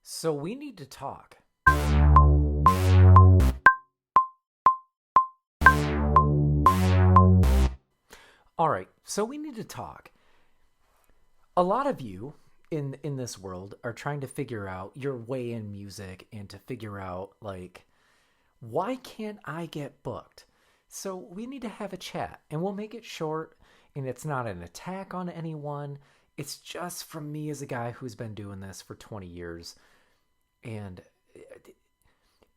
So we need to talk. All right, so we need to talk. A lot of you in this world are trying to figure out your way in music and to figure out like why can't I get booked? So we need to have a chat and we'll make it short and it's not an attack on anyone. It's just from me as a guy who's been doing this for 20 years and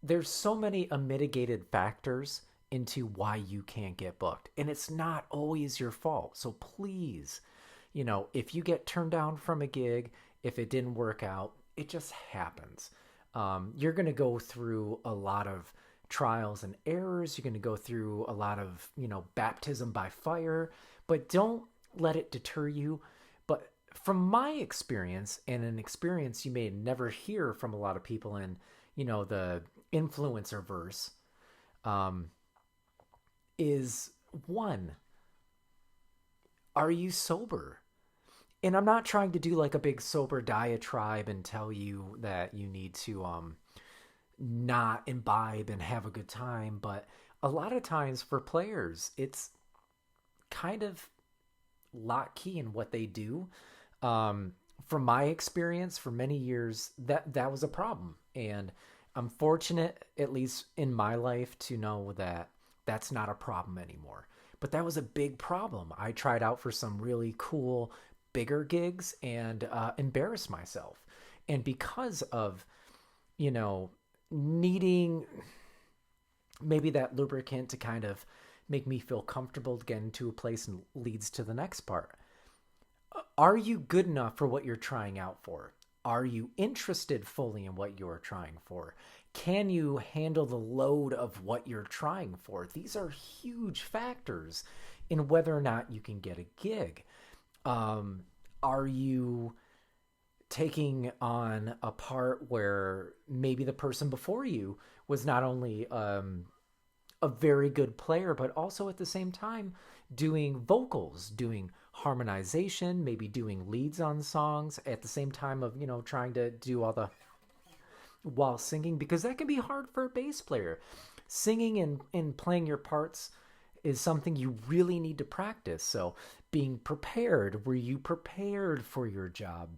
there's so many unmitigated factors into why you can't get booked. And it's not always your fault. So please, if you get turned down from a gig, if it didn't work out, it just happens. You're going to go through a lot of trials and errors. You're going to go through a lot of, baptism by fire, but don't let it deter you. But from my experience, and an experience you may never hear from a lot of people in, the influencer verse, um, is one, are you sober? And I'm not trying to do like a big sober diatribe and tell you that you need to not imbibe and have a good time, but a lot of times for players, it's kind of lock key in what they do. From my experience, for many years, that was a problem, and I'm fortunate, at least in my life, to know that that's not a problem anymore. But that was a big problem. I tried out for some really cool, bigger gigs and embarrassed myself, and because of you know needing maybe that lubricant to kind of make me feel comfortable to get into a place and leads to the next part. Are you good enough for what you're trying out for? Are you interested fully in what you're trying for? Can you handle the load of what you're trying for? These are huge factors in whether or not you can get a gig. Are you taking on a part where maybe the person before you was not only a very good player, but also at the same time doing vocals, doing harmonization, maybe doing leads on songs at the same time of, trying to do all the while singing, because that can be hard for a bass player. Singing and playing your parts is something you really need to practice. So being prepared, were you prepared for your job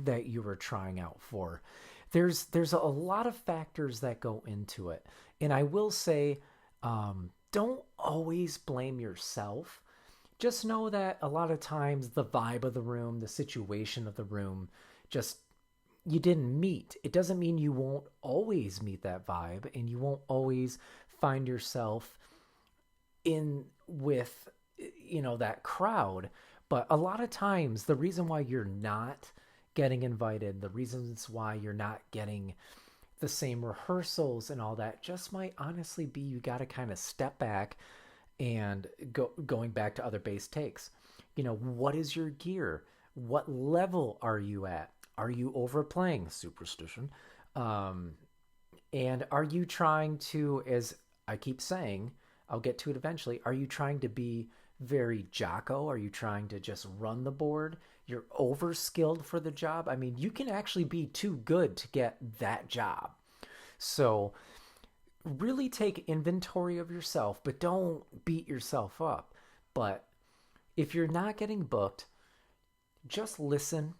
that you were trying out for? There's a lot of factors that go into it. And I will say, don't always blame yourself. Just know that a lot of times the vibe of the room, the situation of the room, just you didn't meet. It doesn't mean you won't always meet that vibe and you won't always find yourself in with, that crowd. But a lot of times the reason why you're not getting invited, the reasons why you're not getting the same rehearsals and all that just might honestly be you got to kind of step back and going back to other bass takes. What is your gear? What level are you at? Are you overplaying superstition? And are you trying to, as I keep saying, I'll get to it eventually, are you trying to be very Jocko? Are you trying to just run the board? You're over skilled for the job. I mean, you can actually be too good to get that job. So really take inventory of yourself, but don't beat yourself up. But if you're not getting booked, just listen,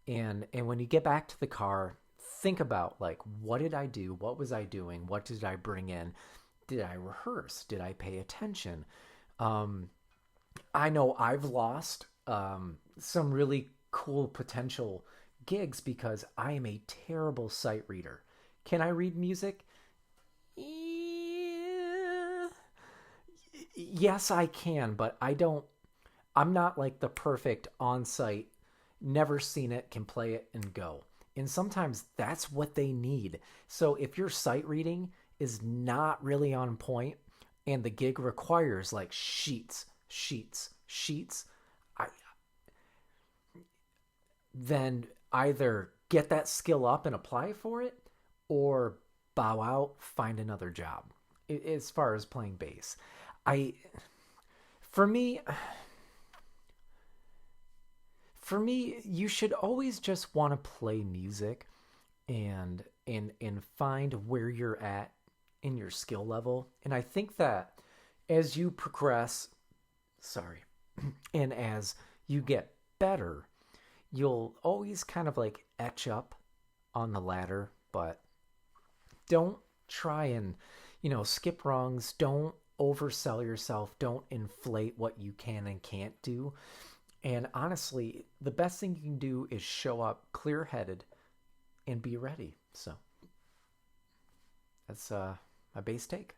and when you get back to the car, think about like, what did I do? What was I doing? What did I bring in? Did I rehearse? Did I pay attention? I know I've lost some really cool potential gigs because I am a terrible sight reader. Can I read music? Yeah. Yes, I can, but I'm not like the perfect on-site, never seen it, can play it and go. And sometimes that's what they need. So if your sight reading is not really on point and the gig requires like sheets, I then either get that skill up and apply for it or bow out, find another job. As far as playing bass, I for me for me, you should always just want to play music and find where you're at in your skill level. And I think that as you progress, sorry, and as you get better, you'll always kind of like etch up on the ladder, but don't try and, skip rungs. Don't oversell yourself. Don't inflate what you can and can't do. And honestly, the best thing you can do is show up clear headed and be ready. So that's my base take.